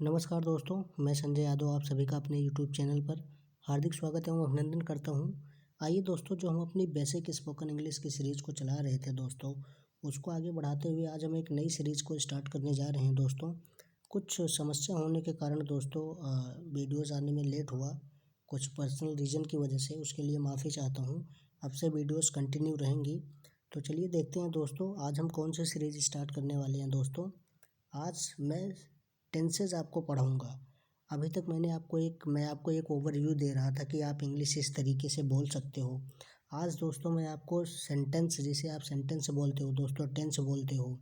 नमस्कार दोस्तों, मैं संजय यादव आप सभी का अपने यूट्यूब चैनल पर हार्दिक स्वागत एवं अभिनंदन करता हूं। आइए दोस्तों, जो हम अपनी बेसिक स्पोकन इंग्लिश की सीरीज़ को चला रहे थे दोस्तों, उसको आगे बढ़ाते हुए आज हम एक नई सीरीज़ को स्टार्ट करने जा रहे हैं दोस्तों। कुछ समस्या होने के कारण दोस्तों वीडियोज़ आने में लेट हुआ, कुछ पर्सनल रीज़न की वजह से, उसके लिए माफ़ी चाहता हूँ। अब से वीडियोज़ कंटिन्यू रहेंगी। तो चलिए देखते हैं दोस्तों, आज हम कौन सी सीरीज़ स्टार्ट करने वाले हैं दोस्तों। आज मैं टेंसेज आपको पढ़ाऊँगा। अभी तक मैं आपको एक ओवरव्यू दे रहा था कि आप इंग्लिश इस तरीके से बोल सकते हो। आज दोस्तों मैं आपको सेंटेंस, जिसे आप सेंटेंस बोलते हो दोस्तों, टेंस बोलते हो,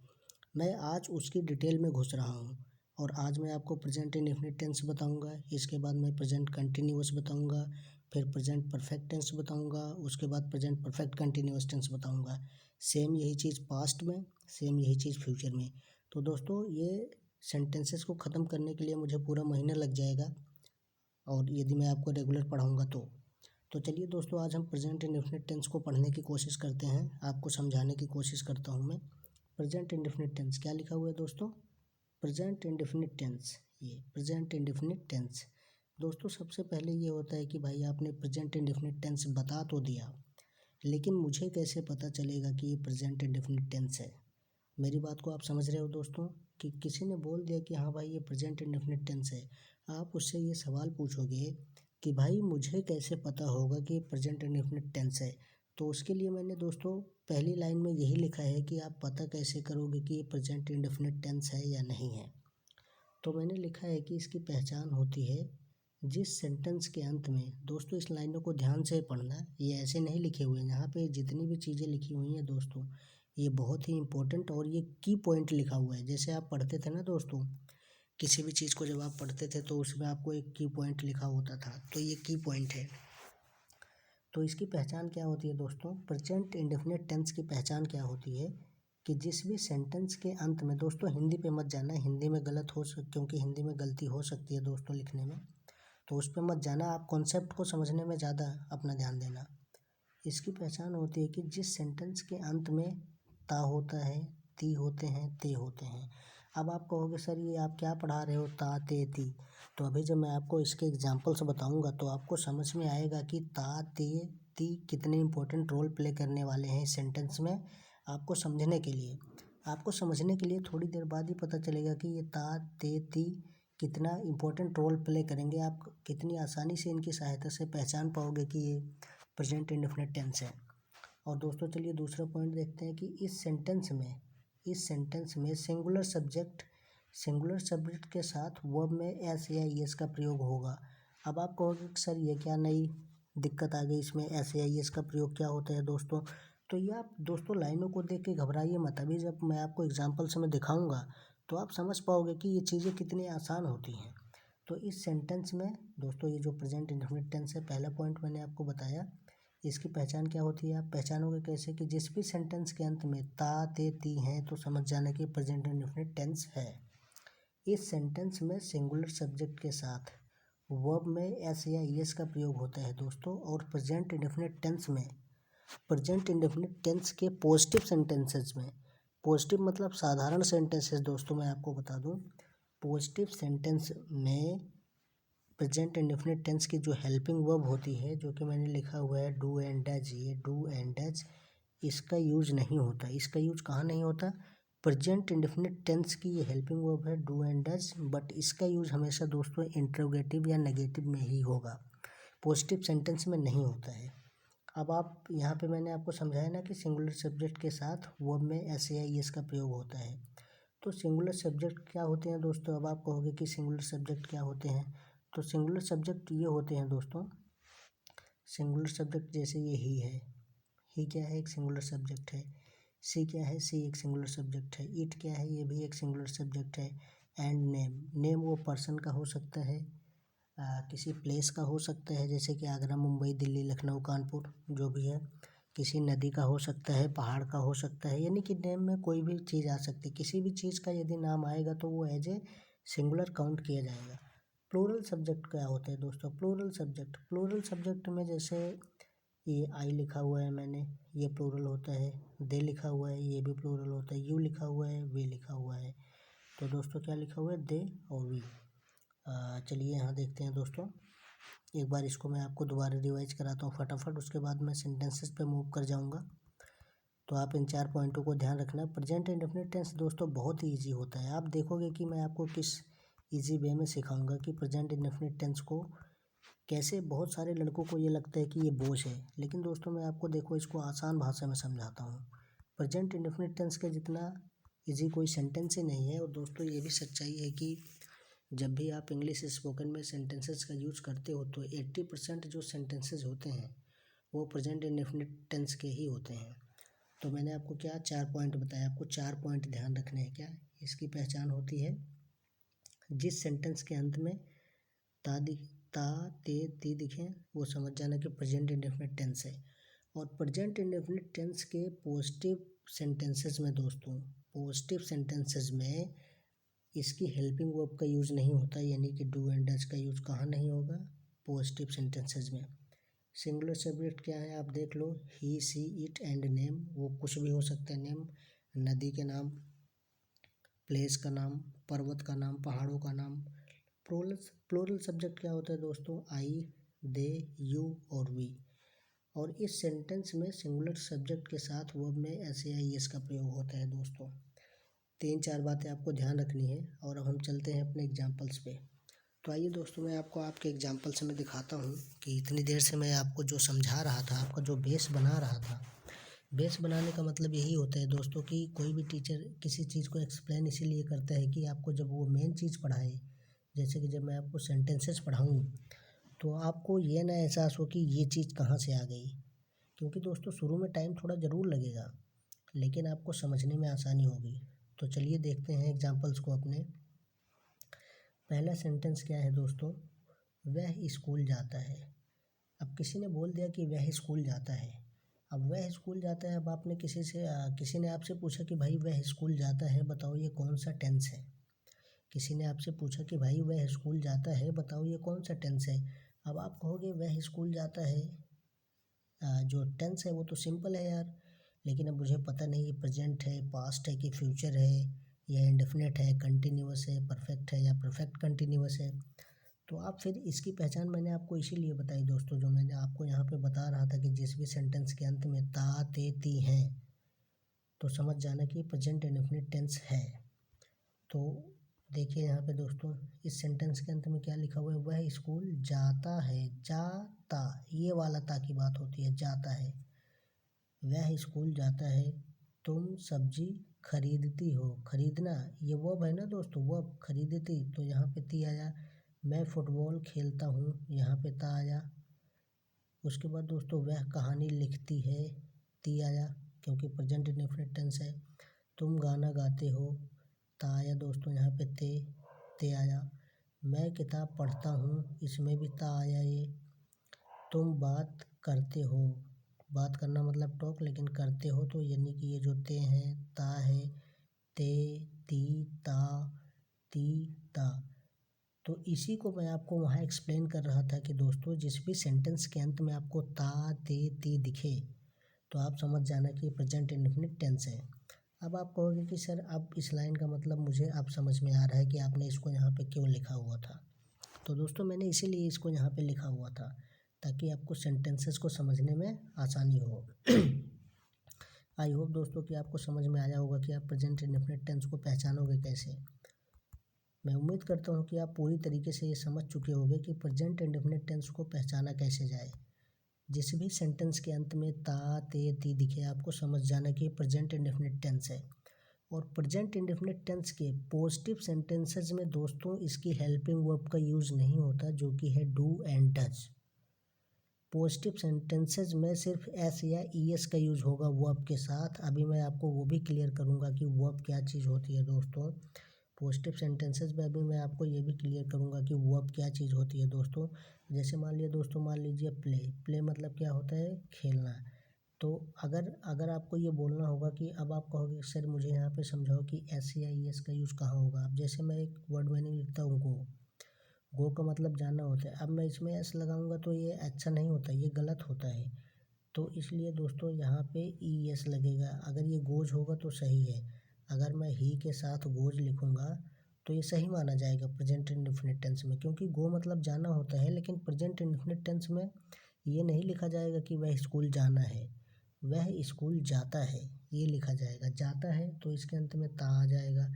मैं आज उसकी डिटेल में घुस रहा हूँ। और आज मैं आपको प्रेजेंट इंडेफिनिट टेंस बताऊँगा, इसके बाद मैं प्रेजेंट कंटिन्यूअस बताऊँगा, फिर प्रेजेंट परफेक्ट टेंस बताऊँगा, उसके बाद प्रेजेंट परफेक्ट कंटिन्यूअस टेंस बताऊँगा। सेम यही चीज़ पास्ट में, सेम यही चीज़ फ्यूचर में। तो दोस्तों ये सेंटेंसेस को ख़त्म करने के लिए मुझे पूरा महीना लग जाएगा, और यदि मैं आपको रेगुलर पढ़ाऊँगा तो चलिए दोस्तों, आज हम प्रेजेंट इंडेफिनिट टेंस को पढ़ने की कोशिश करते हैं। आपको समझाने की कोशिश करता हूँ मैं। प्रेजेंट इंडेफिनिट टेंस क्या लिखा हुआ है दोस्तों? प्रेजेंट इंडेफिनिट टेंस, ये प्रेजेंट इंडेफिनिट टेंस दोस्तों, सबसे पहले ये होता है कि भाई आपने प्रेजेंट इंडेफिनिट टेंस बता तो दिया, लेकिन मुझे कैसे पता चलेगा कि ये प्रेजेंट इंडेफिनिट टेंस है? मेरी बात को आप समझ रहे हो दोस्तों, कि किसी ने बोल दिया कि हाँ भाई ये प्रेजेंट इंडेफिनिट टेंस है। आप उससे ये सवाल पूछोगे कि भाई मुझे कैसे पता होगा कि ये प्रेजेंट इंडेफिनिट टेंस है? तो उसके लिए मैंने दोस्तों पहली लाइन में यही लिखा है कि आप पता कैसे करोगे कि ये प्रेजेंट इंडेफिनिट टेंस है या नहीं है। तो मैंने लिखा है कि इसकी पहचान होती है जिस सेंटेंस के अंत में, दोस्तों इस लाइनों को ध्यान से पढ़ना, ये ऐसे नहीं लिखे हुए हैं। यहाँ पे जितनी भी चीज़ें लिखी हुई हैं दोस्तों, ये बहुत ही इंपॉर्टेंट और ये की पॉइंट लिखा हुआ है। जैसे आप पढ़ते थे ना दोस्तों, किसी भी चीज़ को जब आप पढ़ते थे तो उसमें आपको एक की पॉइंट लिखा होता था, तो ये की पॉइंट है। तो इसकी पहचान क्या होती है दोस्तों? प्रेजेंट इंडेफिनिट टेंस की पहचान क्या होती है कि जिस भी सेंटेंस के अंत में, दोस्तों हिंदी पे मत जाना, हिंदी में गलत क्योंकि हिंदी में गलती हो सकती है दोस्तों लिखने में, तो उस पर मत जाना। आप कॉन्सेप्ट को समझने में ज़्यादा अपना ध्यान देना। इसकी पहचान होती है कि जिस सेंटेंस के अंत में ता होता है, ती होते हैं, ते होते हैं। अब आप कहोगे सर ये आप क्या पढ़ा रहे हो, ता ते ती? तो अभी जब मैं आपको इसके एग्जाम्पल्स बताऊंगा तो आपको समझ में आएगा कि ता ते ती कितने इंपॉर्टेंट रोल प्ले करने वाले हैं इस सेंटेंस में। आपको समझने के लिए थोड़ी देर बाद ही पता चलेगा कि ये ता ते ती कितना इम्पोर्टेंट रोल प्ले करेंगे। आप कितनी आसानी से इनकी सहायता से पहचान पाओगे कि ये प्रेजेंट इंडेफिनिट टेंस है। और दोस्तों चलिए दूसरा पॉइंट देखते हैं कि इस सेंटेंस में सिंगुलर सब्जेक्ट के साथ वर्ब में एस या ईएस का प्रयोग होगा। अब आप कहोगे कि सर ये क्या नई दिक्कत आ गई, इसमें एस या ईएस का प्रयोग क्या होता है दोस्तों? तो ये आप दोस्तों लाइनों को देख के घबराइए मत। अभी जब मैं आपको एग्जाम्पल से मैं दिखाऊंगा तो आप समझ पाओगे कि ये चीज़ें कितनी आसान होती हैं। तो इस सेंटेंस में दोस्तों, ये जो प्रेजेंट इंडेफिनिट टेंस है, पहला पॉइंट मैंने आपको बताया, इसकी पहचान क्या होती है? आप पहचानोगे कैसे? कि जिस भी सेंटेंस के अंत में ता ते ती हैं तो समझ जाना कि प्रेजेंट इंडेफिनिट टेंस है। इस सेंटेंस में सिंगुलर सब्जेक्ट के साथ वर्ब में एस या ईएस का प्रयोग होता है दोस्तों। और प्रेजेंट इंडेफिनिट टेंस के पॉजिटिव सेंटेंसेस में, पॉजिटिव मतलब साधारण सेंटेंसेस दोस्तों, मैं आपको बता दूं, पॉजिटिव सेंटेंस में प्रेजेंट इंडेफिनिट टेंस की जो हेल्पिंग वर्ब होती है, जो कि मैंने लिखा हुआ है डू एंड डज, ये डू एंड डज, इसका यूज नहीं होता। इसका यूज कहाँ नहीं होता? प्रेजेंट इंडेफिनिट टेंस की ये हेल्पिंग वर्ब है डू एंड डज, बट इसका यूज हमेशा दोस्तों इंट्रोगेटिव या नेगेटिव में ही होगा, पॉजिटिव सेंटेंस में नहीं होता है। अब आप यहाँ पे मैंने आपको समझाया ना कि सिंगुलर सब्जेक्ट के साथ वर्ब में एस या ईएस का प्रयोग होता है। तो सिंगुलर सब्जेक्ट क्या होते हैं दोस्तों? अब आप कहोगे कि सिंगुलर सब्जेक्ट क्या होते हैं? तो सिंगुलर सब्जेक्ट ये होते हैं दोस्तों, सिंगुलर सब्जेक्ट जैसे ये ही है, ही क्या है? एक सिंगुलर सब्जेक्ट है। सी क्या है? सी एक सिंगुलर सब्जेक्ट है। इट क्या है? ये भी एक सिंगुलर सब्जेक्ट है। एंड नेम वो पर्सन का हो सकता है, किसी प्लेस का हो सकता है, जैसे कि आगरा, मुंबई, दिल्ली, लखनऊ, कानपुर, जो भी है। किसी नदी का हो सकता है, पहाड़ का हो सकता है, यानी कि नेम में कोई भी चीज़ आ सकती है। किसी भी चीज़ का यदि नाम आएगा तो वो एज ए सिंगुलर काउंट किया जाएगा। प्लूरल सब्जेक्ट क्या होता है दोस्तों? प्लूरल सब्जेक्ट में जैसे ये आई लिखा हुआ है मैंने, ये प्लूरल होता है। दे लिखा हुआ है, ये भी प्लूरल होता है। यू लिखा हुआ है, वी लिखा हुआ है। तो दोस्तों क्या लिखा हुआ है? दे और वी। चलिए यहाँ देखते हैं दोस्तों। एक बार इसको मैं आपको दोबारा रिवाइज कराता हूँ फटाफट, उसके बाद मैं सेंटेंसेस पे मूव कर जाऊँगा। तो आप इन 4 पॉइंटों को ध्यान रखना। प्रेजेंट इंडेफिनिट टेंस दोस्तों बहुत ही ईजी होता है। आप देखोगे कि मैं आपको किस ईजी वे में सिखाऊंगा कि प्रेजेंट इंडेफिनिट टेंस को कैसे। बहुत सारे लड़कों को ये लगता है कि ये बोझ है, लेकिन दोस्तों मैं आपको देखो इसको आसान भाषा में समझाता हूँ। प्रेजेंट इंडेफिनिट टेंस के जितना ईजी कोई सेंटेंस ही नहीं है। और दोस्तों ये भी सच्चाई है कि जब भी आप इंग्लिश स्पोकन में सेंटेंसेस का यूज़ करते हो तो 80% जो सेंटेंसेस होते हैं वो प्रेजेंट इंडेफिनिट टेंस के ही होते हैं। तो मैंने आपको क्या 4 पॉइंट बताया, आपको 4 पॉइंट ध्यान रखने हैं। क्या इसकी पहचान होती है? जिस सेंटेंस के अंत में ता ते ती दिखें वो समझ जाना कि प्रेजेंट इंडेफिनिट टेंस है। और प्रेजेंट इंडेफिनिट टेंस के पॉजिटिव सेंटेंसेस में दोस्तों, पॉजिटिव सेंटेंसेस में इसकी हेल्पिंग वर्ब का यूज़ नहीं होता, यानी कि डू एंड डज का यूज़ कहाँ नहीं होगा? पॉजिटिव सेंटेंसेस में। सिंगुलर सब्जेक्ट क्या है आप देख लो, ही सी इट एंड नेम, वो कुछ भी हो सकता है नेम, नदी के नाम, प्लेस का नाम, पर्वत का नाम, पहाड़ों का नाम। प्लूरल सब्जेक्ट क्या होता है दोस्तों? आई, दे, यू और वी। और इस सेंटेंस में सिंगुलर सब्जेक्ट के साथ वर्ब में एस का प्रयोग होता है दोस्तों। 3-4 बातें आपको ध्यान रखनी है। और अब हम चलते हैं अपने एग्जाम्पल्स पे। तो आइए दोस्तों मैं आपको आपके एग्जाम्पल से मैं दिखाता हूँ कि इतनी देर से मैं आपको जो समझा रहा था, आपका जो बेस बना रहा था। बेस बनाने का मतलब यही होता है दोस्तों कि कोई भी टीचर किसी चीज़ को एक्सप्लेन इसीलिए करता है कि आपको जब वो मेन चीज़ पढ़ाए, जैसे कि जब मैं आपको सेंटेंसेस पढ़ाऊँ तो आपको ये ना एहसास हो कि ये चीज़ कहाँ से आ गई। क्योंकि दोस्तों शुरू में टाइम थोड़ा ज़रूर लगेगा, लेकिन आपको समझने में आसानी होगी। तो चलिए देखते हैं एग्जाम्पल्स को अपने। पहला सेंटेंस क्या है दोस्तों? वह स्कूल जाता है। अब किसी ने बोल दिया कि वह स्कूल जाता है। अब वह स्कूल जाता है, अब आपने किसी ने आपसे पूछा कि भाई वह स्कूल जाता है, बताओ ये कौन सा टेंस है। किसी ने आपसे पूछा कि भाई वह स्कूल जाता है, बताओ ये कौन सा टेंस है। अब आप कहोगे वह स्कूल जाता है, जो टेंस है वो तो सिंपल है यार, लेकिन अब मुझे पता नहीं ये प्रेजेंट है, पास्ट है कि फ्यूचर है, या इंडेफिनिट है, कंटिन्यूअस है, परफेक्ट है या परफेक्ट कंटिन्यूअस है। तो आप फिर इसकी पहचान मैंने आपको इसीलिए बताई दोस्तों, जो मैंने आपको यहाँ पे बता रहा था कि जिस भी सेंटेंस के अंत में ता ते ती हैं तो समझ जाना कि प्रेजेंट इंडेफिनिट टेंस है। तो देखिए यहाँ पे दोस्तों इस सेंटेंस के अंत में क्या लिखा हुआ है? वह स्कूल जाता है। जाता, ये वाला ता की बात होती है, जाता है। वह स्कूल जाता है। तुम सब्जी खरीदती हो। खरीदना ये वर्ब है ना दोस्तों, वर्ब खरीदती, तो यहाँ पे ती आया। मैं फुटबॉल खेलता हूँ, यहाँ पे ता आया। उसके बाद दोस्तों वह कहानी लिखती है, ती आया क्योंकि प्रेजेंट इंडेफिनिट टेंस है। तुम गाना गाते हो, ता आया दोस्तों, यहाँ पे ते आया। मैं किताब पढ़ता हूँ, इसमें भी ता आया ये। तुम बात करते हो, बात करना मतलब टॉक, लेकिन करते हो तो यानी कि ये जो ते हैं, ता है, ते, ती, ता, ती, ता। तो इसी को मैं आपको वहाँ एक्सप्लेन कर रहा था कि दोस्तों जिस भी सेंटेंस के अंत में आपको ता ते ती दिखे तो आप समझ जाना कि प्रेजेंट इंडेफिनिट टेंस है। अब आप कहोगे कि सर अब इस लाइन का मतलब मुझे अब समझ में आ रहा है कि आपने इसको यहाँ पे क्यों लिखा हुआ था। तो दोस्तों मैंने इसीलिए इसको यहाँ पे लिखा हुआ था ताकि आपको सेंटेंसेस को समझने में आसानी हो। आई होप दोस्तों कि आपको समझ में आया होगा कि आप प्रेजेंट इंडेफिनिट टेंस को पहचानोगे कैसे। मैं उम्मीद करता हूँ कि आप पूरी तरीके से ये समझ चुके होंगे कि प्रेजेंट इंडेफिनिट टेंस को पहचाना कैसे जाए। जिस भी सेंटेंस के अंत में ता ते ती दिखे आपको समझ जाना कि प्रेजेंट इंडेफिनिट टेंस है। और प्रेजेंट इंडेफिनिट टेंस के पॉजिटिव सेंटेंसेस में दोस्तों इसकी हेल्पिंग वर्ब का यूज़ नहीं होता, जो कि है do and does. Positive sentences में सिर्फ एस या ई एस का यूज़ होगा वर्ब के साथ। अभी मैं आपको वो भी क्लियर करूँगा कि वर्ब क्या चीज़ होती है दोस्तों। पॉजिटिव सेंटेंसेस में अभी मैं आपको ये भी क्लियर करूँगा कि वर्ब क्या चीज़ होती है दोस्तों। जैसे मान लीजिए प्ले मतलब क्या होता है? खेलना। तो अगर आपको ये बोलना होगा कि अब आप कहोगे सर मुझे यहाँ पे समझाओ कि एस या ई एस का यूज़ कहाँ होगा। अब जैसे मैं एक वर्ड मीनिंग लिखता हूँ गो का मतलब जाना होता है। अब मैं इसमें एस लगाऊंगा तो ये अच्छा नहीं होता, ये गलत होता है। तो इसलिए दोस्तों यहाँ पे ई एस लगेगा। अगर ये गोज होगा तो सही है। अगर मैं ही के साथ गोज लिखूंगा तो ये सही माना जाएगा प्रेजेंट इंडेफिनिट टेंस में, क्योंकि गो मतलब जाना होता है, लेकिन प्रेजेंट इंडेफिनिट टेंस में ये नहीं लिखा जाएगा कि वह स्कूल जाना है, वह स्कूल जाता है, ये लिखा जाएगा। जाता है तो इसके अंत में ता आ जाएगा।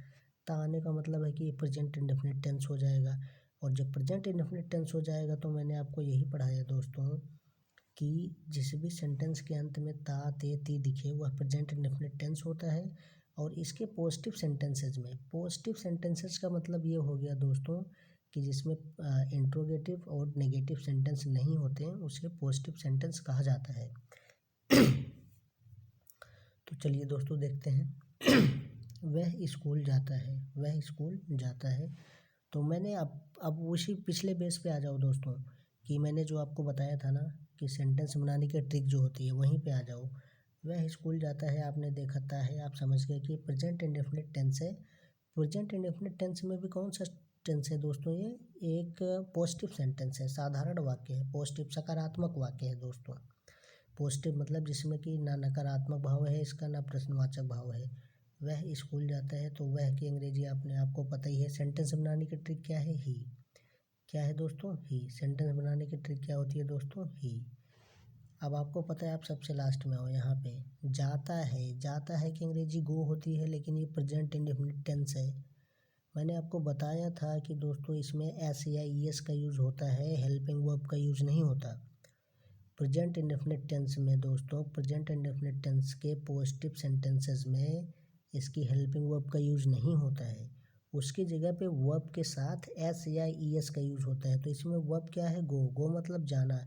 ता आने का मतलब है कि ये प्रेजेंट इंडेफिनिट टेंस हो जाएगा। और जब प्रेजेंट इंडेफिनिट टेंस हो जाएगा तो मैंने आपको यही पढ़ाया दोस्तों कि जिस भी सेंटेंस के अंत में ता ते ती दिखे वह प्रेजेंट इंडेफिनिट टेंस होता है। और इसके पॉजिटिव सेंटेंसेस में, पॉजिटिव सेंटेंसेस का मतलब ये हो गया दोस्तों कि जिसमें इंट्रोगेटिव और नेगेटिव सेंटेंस नहीं होते हैं उसे पॉजिटिव सेंटेंस कहा जाता है। तो चलिए दोस्तों देखते हैं। वह स्कूल जाता है, वह स्कूल जाता है। तो मैंने अब उसी पिछले बेस पे आ जाओ दोस्तों कि मैंने जो आपको बताया था ना कि सेंटेंस बनाने की ट्रिक जो होती है वहीं पे आ जाओ। वह स्कूल जाता है आपने देखा था है, आप समझ गए कि प्रेजेंट इंडेफिनिट टेंस है। प्रेजेंट इंडेफिनिट टेंस में भी कौन सा टेंस है दोस्तों, ये एक पॉजिटिव सेंटेंस है, साधारण वाक्य है, पॉजिटिव सकारात्मक वाक्य है दोस्तों। पॉजिटिव मतलब जिसमें कि ना नकारात्मक भाव है इसका, ना प्रश्नवाचक भाव है। वह स्कूल जाता है तो वह की अंग्रेजी आपको पता ही है। सेंटेंस बनाने की ट्रिक क्या है, ही। क्या है दोस्तों, ही। सेंटेंस बनाने की ट्रिक क्या होती है दोस्तों, ही। अब आपको पता है, आप सबसे लास्ट में आओ यहाँ पे। जाता है, जाता है कि अंग्रेजी गो होती है, लेकिन ये प्रेजेंट इंडेफिनिट टेंस है। मैंने आपको बताया था कि दोस्तों इसमें एस या ई एस का यूज़ होता है, हेल्पिंग वर्ब का यूज़ नहीं होता। प्रेजेंट इंडेफिनिट टेंस में दोस्तों, प्रेजेंट इंडेफिनिट टेंस के पॉजिटिव सेंटेंसेस में इसकी हेल्पिंग वर्ब का यूज़ नहीं होता है। उसकी जगह पे वर्ब के साथ एस या ई एस का यूज़ होता है। तो इसमें वर्ब क्या है, गो। गो मतलब जाना।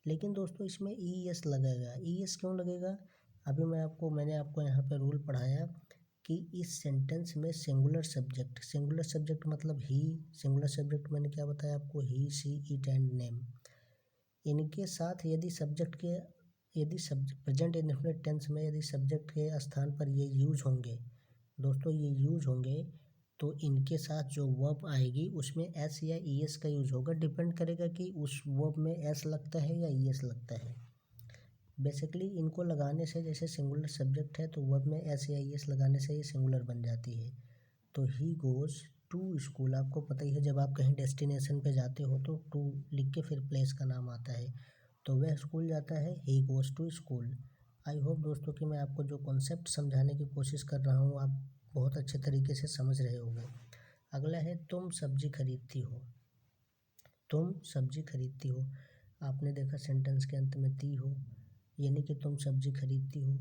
लेकिन दोस्तों इसमें ई एस लगेगा। ई एस क्यों लगेगा, अभी मैंने आपको यहाँ पे रूल पढ़ाया कि इस सेंटेंस में सिंगुलर सब्जेक्ट, सिंगुलर सब्जेक्ट मतलब ही, सिंगुलर सब्जेक्ट मैंने क्या बताया आपको, ही, शी, इट एंड नेम। इनके साथ यदि सब्जेक्ट के, यदि प्रेजेंट इंडेफिनिट टेंस में यदि सब्जेक्ट के स्थान पर ये यूज होंगे दोस्तों, ये यूज होंगे, तो इनके साथ जो वर्ब आएगी उसमें एस या ई एस का यूज होगा। डिपेंड करेगा कि उस वर्ब में एस लगता है या ई एस लगता है। बेसिकली इनको लगाने से, जैसे सिंगुलर सब्जेक्ट है तो वर्ब में एस या ई एस लगाने से ये सिंगुलर बन जाती है। तो ही गोज़ टू स्कूल, आपको पता ही है जब आप कहीं डेस्टिनेशन पे जाते हो तो टू लिख के फिर प्लेस का नाम आता है। तो वह स्कूल जाता है, he goes to school. I hope दोस्तों कि मैं आपको जो कॉन्सेप्ट समझाने की कोशिश कर रहा हूँ आप बहुत अच्छे तरीके से समझ रहे होंगे। अगला है तुम सब्जी खरीदती हो। तुम सब्जी खरीदती हो, आपने देखा सेंटेंस के अंत में ती हो, यानी कि तुम सब्जी खरीदती हो।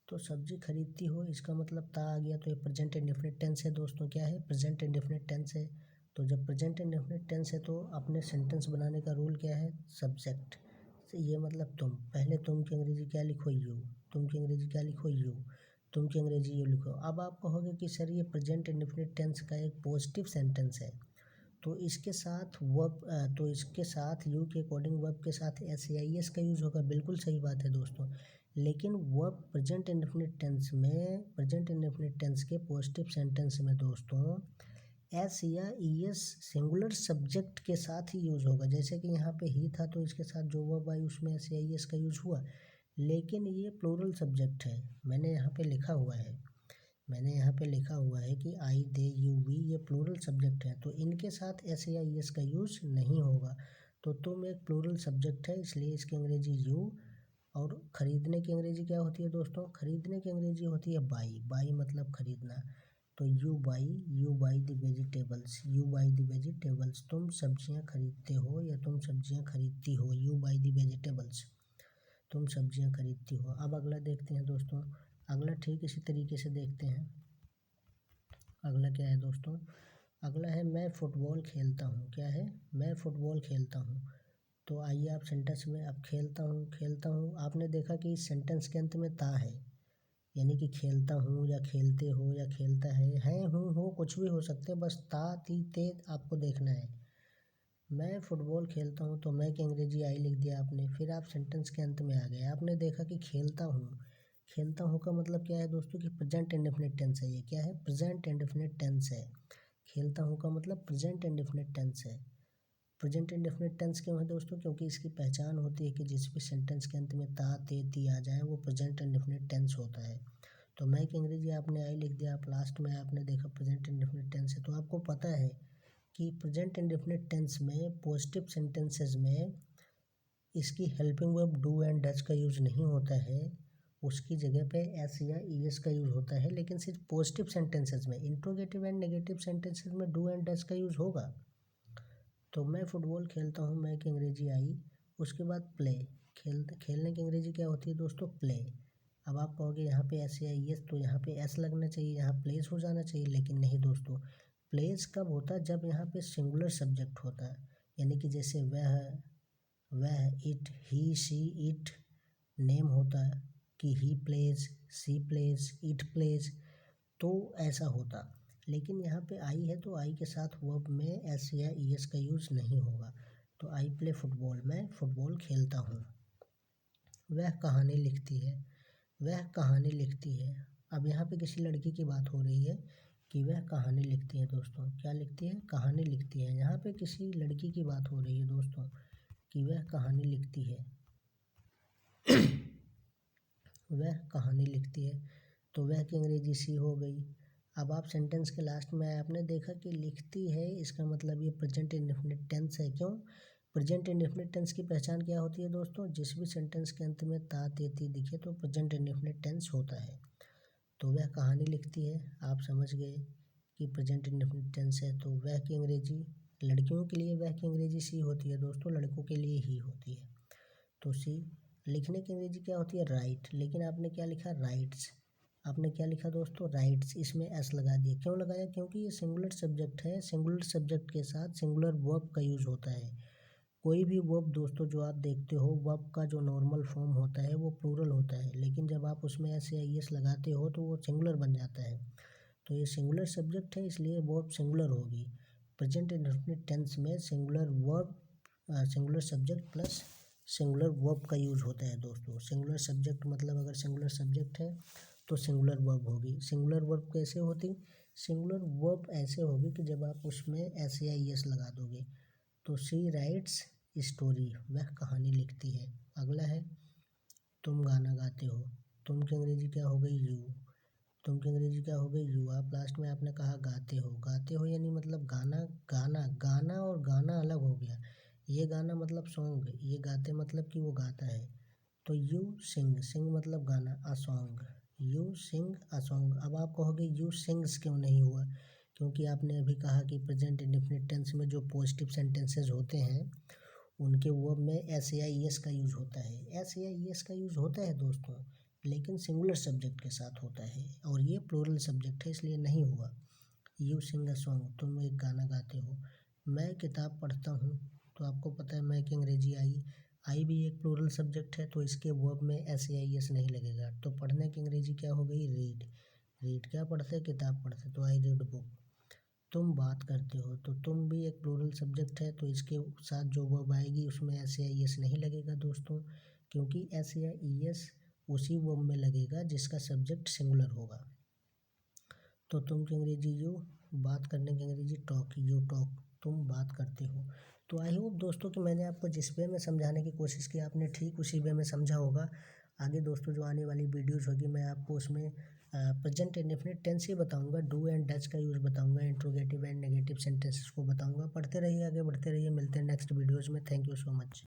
तो सब्जी खरीदती हो इसका मतलब ता आ गया, तो ये प्रेजेंट इंडेफिनिट टेंस है दोस्तों। क्या है, प्रेजेंट इंडेफिनिट टेंस है। तो जब प्रेजेंट इंडेफिनिट टेंस है तो अपने सेंटेंस बनाने का रूल क्या है, सब्जेक्ट से, ये मतलब तुम। पहले तुम की अंग्रेजी क्या लिखो, यू। तुम की अंग्रेजी क्या लिखो, यू। तुम की अंग्रेजी यू लिखो। अब आप कहोगे कि सर ये प्रेजेंट इंडेफिनिट टेंस का एक पॉजिटिव सेंटेंस है, तो इसके साथ वर्ब, तो इसके साथ यू के अकॉर्डिंग वर्ब के साथ एस या ई एस का यूज़ होगा। बिल्कुल सही बात है दोस्तों। लेकिन वर्ब प्रेजेंट इंडेफिनिट टेंस में, प्रेजेंट इंडेफिनिट टेंस के पॉजिटिव सेंटेंस में दोस्तों एस या ई एस सिंगुलर सब्जेक्ट के साथ ही यूज़ होगा। जैसे कि यहाँ पे ही था तो इसके साथ जो वर्ब आई उसमें एस या ई एस का यूज़ हुआ। लेकिन ये प्लूरल सब्जेक्ट है, मैंने यहाँ पे लिखा हुआ है, मैंने यहाँ पे लिखा हुआ है कि आई, दे, यू, वी, ये प्लूरल सब्जेक्ट हैं, तो इनके साथ एस या ई एस का यूज़ नहीं होगा। तो तुम एक प्लूरल सब्जेक्ट है, इसलिए इसकी अंग्रेजी यू। और ख़रीदने की अंग्रेजी क्या होती है दोस्तों, ख़रीदने की अंग्रेजी होती है बाई। बाई मतलब ख़रीदना। तो you by the vegetables, you by the vegetables. तुम सब्जियां खरीदते हो या तुम सब्जियां खरीदती हो, यू बाई द वेजिटेबल्स। तुम सब्जियां खरीदती हो। अब अगला देखते हैं दोस्तों, अगला ठीक इसी तरीके से देखते हैं। अगला क्या है दोस्तों, अगला है मैं फ़ुटबॉल खेलता हूँ। क्या है, मैं फ़ुटबॉल खेलता हूँ। तो आइए आप सेंटेंस में, अब खेलता हूँ, खेलता हूँ, आपने देखा कि इस सेंटेंस के अंत में ता है, यानी कि खेलता हूँ या खेलते हो या खेलता है, हूँ, हो, कुछ भी हो सकते हैं, बस ता ती ते आपको देखना है। मैं फ़ुटबॉल खेलता हूँ तो मैं की अंग्रेजी आई लिख दिया आपने, फिर आप सेंटेंस के अंत में आ गए, आपने देखा कि खेलता हूँ। खेलता हूँ का मतलब क्या है दोस्तों कि प्रेजेंट इंडेफिनिट टेंस है। ये क्या है, प्रेजेंट इंडेफिनिट टेंस है। खेलता हूँ का मतलब प्रेजेंट इंडेफिनिट टेंस है। प्रेजेंट इंडेफिनिट टेंस क्यों है दोस्तों, क्योंकि इसकी पहचान होती है कि जिस भी सेंटेंस के अंत में ता ते ती आ जाए वो प्रेजेंट इंडेफिनिट टेंस होता है। तो मैं की अंग्रेजी आपने आई लिख दिया, आप लास्ट में आपने देखा प्रेजेंट इंडेफिनिट टेंस है। तो आपको पता है कि प्रेजेंट इंडेफिनिट टेंस में पॉजिटिव सेंटेंसेस में इसकी helping verb do and does का यूज़ नहीं होता है, उसकी जगह पे एस या ई एस का यूज़ होता है। लेकिन सिर्फ पॉजिटिव सेंटेंसेस में, इंट्रोगेटिव एंड नेगेटिव सेंटेंसेस में डू एंड डज का यूज़ होगा। तो मैं फुटबॉल खेलता हूँ, मैं की अंग्रेजी आई। उसके बाद प्ले, खेलने की अंग्रेजी क्या होती है दोस्तों? प्ले। अब आप कहोगे यहाँ पे एस या ई एस, तो यहाँ पे एस लगना चाहिए, यहाँ प्लेस हो जाना चाहिए, लेकिन नहीं दोस्तों। प्लेस कब होता है? जब यहाँ पे सिंगुलर सब्जेक्ट होता है, यानी कि जैसे वह, it, he, she, it name होता है कि he plays, she plays, it plays, तो ऐसा होता। लेकिन यहाँ पे आई है तो आई के साथ वर्ब में एस या ई एस का यूज़ नहीं होगा। तो आई प्ले फुटबॉल, मैं फुटबॉल खेलता हूँ। वह कहानी लिखती है, वह कहानी लिखती है। अब यहाँ पे किसी लड़की की बात हो रही है कि वह कहानी लिखती है दोस्तों। क्या लिखती है? कहानी लिखती है। यहाँ पे किसी लड़की की बात हो रही है दोस्तों कि वह कहानी लिखती है। वह कहानी लिखती है, तो वह की अंग्रेजी सी हो गई। अब आप सेंटेंस के लास्ट में आपने देखा कि लिखती है, इसका मतलब ये प्रेजेंट इंडेफिनिट टेंस है। क्यों? प्रेजेंट इंडेफिनिट टेंस की पहचान क्या होती है दोस्तों? जिस भी सेंटेंस के अंत में ता ते ती दिखे तो प्रेजेंट इंडेफिनिट टेंस होता है। तो वह कहानी लिखती है, आप समझ गए कि प्रेजेंट इंडेफिनिट टेंस है। तो वह की अंग्रेजी, लड़कियों के लिए वह की अंग्रेजी सी होती है दोस्तों, लड़कों के लिए ही होती है। तो सी। लिखने की अंग्रेजी क्या होती है? राइट। लेकिन आपने क्या लिखा? राइट्स। आपने क्या लिखा दोस्तों? राइट्स। इसमें एस लगा दिया। क्यों लगाया? क्योंकि ये सिंगुलर सब्जेक्ट है, सिंगुलर सब्जेक्ट के साथ सिंगुलर वर्ब का यूज़ होता है। कोई भी वर्ब दोस्तों जो आप देखते हो, वर्ब का जो नॉर्मल फॉर्म होता है वो प्लूरल होता है, लेकिन जब आप उसमें एस या ई एस लगाते हो तो वो सिंगुलर बन जाता है। तो ये सिंगुलर सब्जेक्ट है, इसलिए वर्ब सिंगुलर होगी। प्रेजेंट इंडेफिनिट टेंस में singular verb, singular subject plus singular verb का यूज़ होता है दोस्तों। सिंगुलर सब्जेक्ट मतलब अगर सिंगुलर सब्जेक्ट है तो सिंगुलर वर्ब होगी। सिंगुलर वर्ब कैसे होती? सिंगुलर वर्ब ऐसे होगी कि जब आप उसमें एस या ई एस लगा दोगे। तो शी राइट्स स्टोरी, वह कहानी लिखती है। अगला है तुम गाना गाते हो। तुम की अंग्रेजी क्या हो गई? यू। तुम की अंग्रेजी क्या हो गई? यू। आप लास्ट में आपने कहा गाते हो। गाते हो यानी मतलब गाना, गाना, गाना और गाना अलग हो गया। ये गाना मतलब सॉन्ग, ये गाते मतलब कि वो गाता है। तो यू सिंग, सिंग मतलब गाना, a song. You sing a song. अब आप कहोगे यू सिंग्स क्यों नहीं हुआ? क्योंकि आपने अभी कहा कि प्रेजेंट इंडेफिनिट टेंस में जो पॉजिटिव सेंटेंसेस होते हैं उनके वर्ब में एस या ई एस का यूज़ होता है। एस या ई एस का यूज़ होता है दोस्तों, लेकिन सिंगुलर सब्जेक्ट के साथ होता है, और ये प्लूरल सब्जेक्ट है, इसलिए नहीं हुआ। यू सिंग अ सॉन्ग, तुम एक गाना गाते हो। मैं किताब पढ़ता हूँ, तो आपको पता है मैं की अंग्रेजी आई। आई भी एक प्लूरल सब्जेक्ट है, तो इसके वर्ब में एस या ई एस नहीं लगेगा। तो पढ़ने की अंग्रेजी क्या हो गई? रीड। रीड क्या पढ़ते हैं? किताब पढ़ते हैं, तो आई रीड बुक। तुम बात करते हो, तो तुम भी एक प्लूरल सब्जेक्ट है, तो इसके साथ जो वर्ब आएगी उसमें एस या ई एस नहीं लगेगा दोस्तों, क्योंकि एस या ई एस उसी वर्ब में लगेगा जिसका सब्जेक्ट सिंगुलर होगा। तो तुम की अंग्रेजी यू, बात करने की अंग्रेजी टॉक, यू टॉक, तुम बात करते हो। तो आई होप दोस्तों कि मैंने आपको जिस वे में समझाने की कोशिश की आपने ठीक उसी वे में समझा होगा। आगे दोस्तों जो आने वाली वीडियोस होगी मैं आपको उसमें प्रेजेंट इंडेफिनिट टेंस ही बताऊंगा, डू एंड डज का यूज़ बताऊंगा, इंट्रोगेटिव एंड नेगेटिव सेंटेंसेस को बताऊंगा। पढ़ते रहिए, आगे बढ़ते रहिए, मिलते हैं नेक्स्ट वीडियोज़ में। Thank you so much.